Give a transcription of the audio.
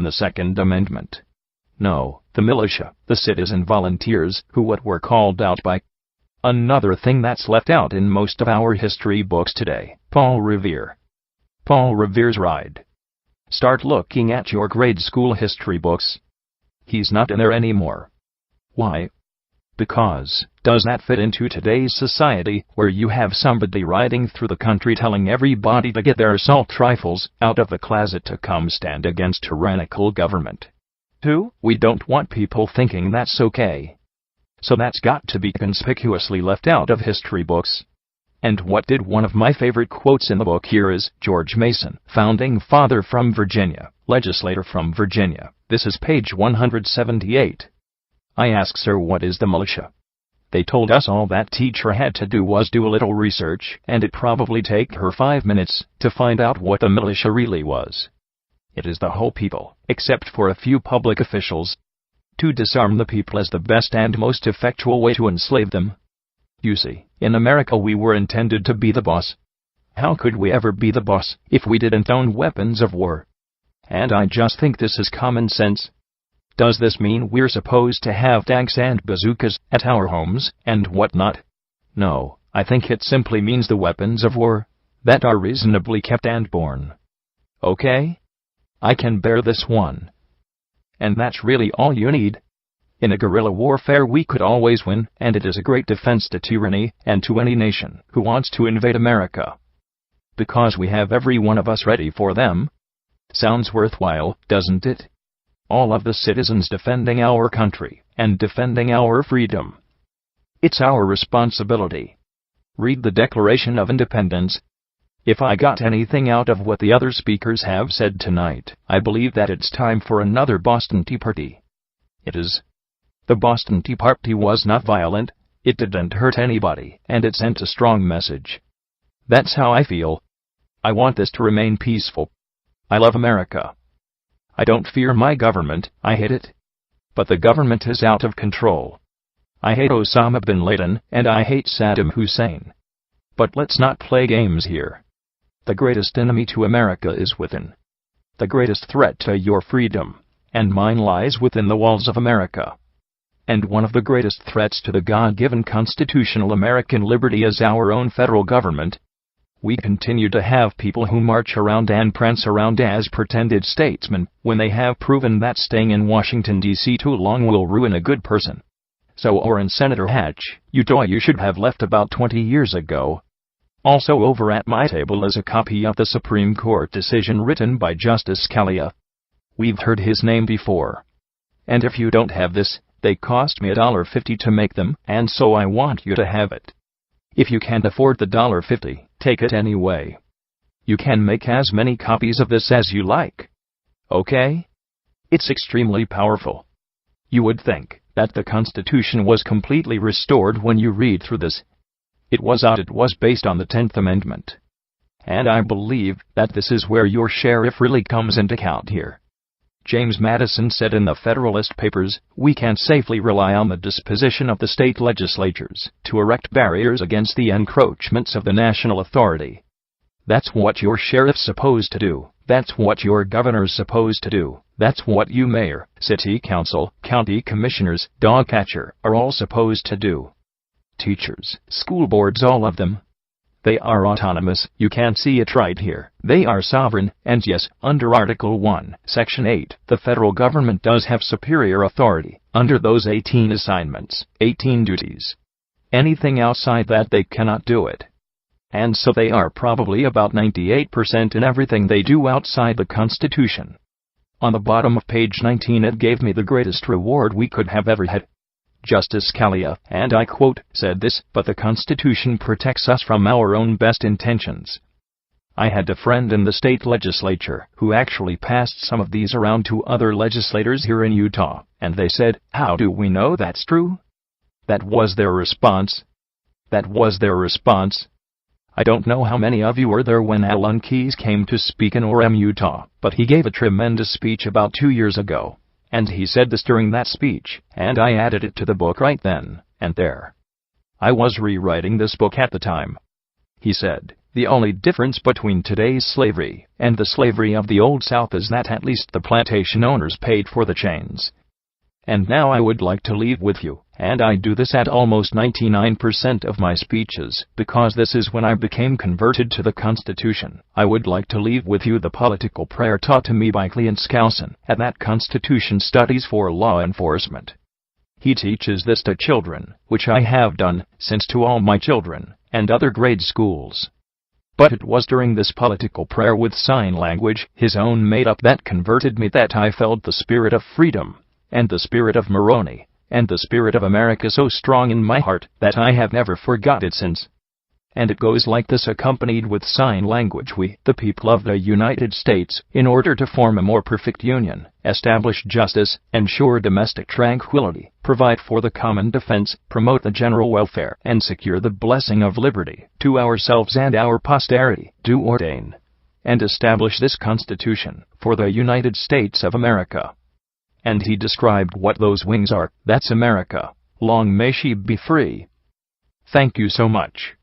the Second Amendment. No, the militia, the citizen volunteers, who what were called out by. Another thing that's left out in most of our history books today, Paul Revere. Paul Revere's ride. Start looking at your grade school history books. He's not in there anymore. Why? Because, does that fit into today's society, where you have somebody riding through the country telling everybody to get their assault rifles out of the closet to come stand against tyrannical government? 2. We don't want people thinking that's okay. So that's got to be conspicuously left out of history books. And what did one of my favorite quotes in the book here is, George Mason, founding father from Virginia, legislator from Virginia. This is page 178. I asked, sir, what is the militia? They told us all that teacher had to do was do a little research, and it probably take her 5 minutes to find out what the militia really was. It is the whole people, except for a few public officials. To disarm the people is the best and most effectual way to enslave them. You see, in America we were intended to be the boss. How could we ever be the boss if we didn't own weapons of war? And I just think this is common sense. Does this mean we're supposed to have tanks and bazookas at our homes and whatnot? No, I think it simply means the weapons of war that are reasonably kept and borne. Okay? I can bear this one. And that's really all you need. In a guerrilla warfare we could always win, and it is a great defense to tyranny and to any nation who wants to invade America. Because we have every one of us ready for them. Sounds worthwhile, doesn't it? All of the citizens defending our country and defending our freedom. It's our responsibility. Read the Declaration of Independence. If I got anything out of what the other speakers have said tonight, I believe that it's time for another Boston Tea Party. It is. The Boston Tea Party was not violent, it didn't hurt anybody, and it sent a strong message. That's how I feel. I want this to remain peaceful. I love America. I don't fear my government, I hate it. But the government is out of control. I hate Osama bin Laden, and I hate Saddam Hussein. But let's not play games here. The greatest enemy to America is within. The greatest threat to your freedom and mine lies within the walls of America. And one of the greatest threats to the God-given constitutional American liberty is our own federal government. We continue to have people who march around and prance around as pretended statesmen when they have proven that staying in Washington, D.C. too long will ruin a good person. So Orrin Senator Hatch, you should have left about 20 years ago. Also over at my table is a copy of the Supreme Court decision written by Justice Scalia. We've heard his name before. And if you don't have this, they cost me $1.50 to make them, and so I want you to have it. If you can't afford the $1.50, take it anyway. You can make as many copies of this as you like. Okay? It's extremely powerful. You would think that the Constitution was completely restored when you read through this. It was based on the 10th Amendment. And I believe that this is where your sheriff really comes into account here. James Madison said in the Federalist Papers, "We can safely rely on the disposition of the state legislatures to erect barriers against the encroachments of the national authority." That's what your sheriff's supposed to do. That's what your governor's supposed to do. That's what you mayor, city council, county commissioners, dog catcher are all supposed to do. Teachers, school boards, all of them. They are autonomous, you can see it right here. They are sovereign, and yes, under Article 1, Section 8, the federal government does have superior authority, under those 18 assignments, 18 duties. Anything outside that they cannot do it. And so they are probably about 98% in everything they do outside the Constitution. On the bottom of page 19 it gave me the greatest reward we could have ever had. Justice Scalia, and I quote, said this, "But the Constitution protects us from our own best intentions." I had a friend in the state legislature who actually passed some of these around to other legislators here in Utah, and they said, "How do we know that's true?" That was their response. That was their response. I don't know how many of you were there when Alan Keyes came to speak in Orem, Utah, but he gave a tremendous speech about 2 years ago. And he said this during that speech, and I added it to the book right then and there. I was rewriting this book at the time. He said, "The only difference between today's slavery and the slavery of the Old South is that at least the plantation owners paid for the chains. And now I would like to leave with you, and I do this at almost 99% of my speeches, because this is when I became converted to the Constitution. I would like to leave with you the political prayer taught to me by Clint Skousen at that Constitution Studies for Law Enforcement. He teaches this to children, which I have done since to all my children, and other grade schools. But it was during this political prayer with sign language, his own made up, that converted me, that I felt the spirit of freedom, and the spirit of Moroni, and the spirit of America so strong in my heart that I have never forgot it since." And it goes like this, accompanied with sign language: "We, the people of the United States, in order to form a more perfect union, establish justice, ensure domestic tranquility, provide for the common defense, promote the general welfare, and secure the blessing of liberty to ourselves and our posterity, do ordain and establish this Constitution for the United States of America." And he described what those wings are. That's America. Long may she be free. Thank you so much.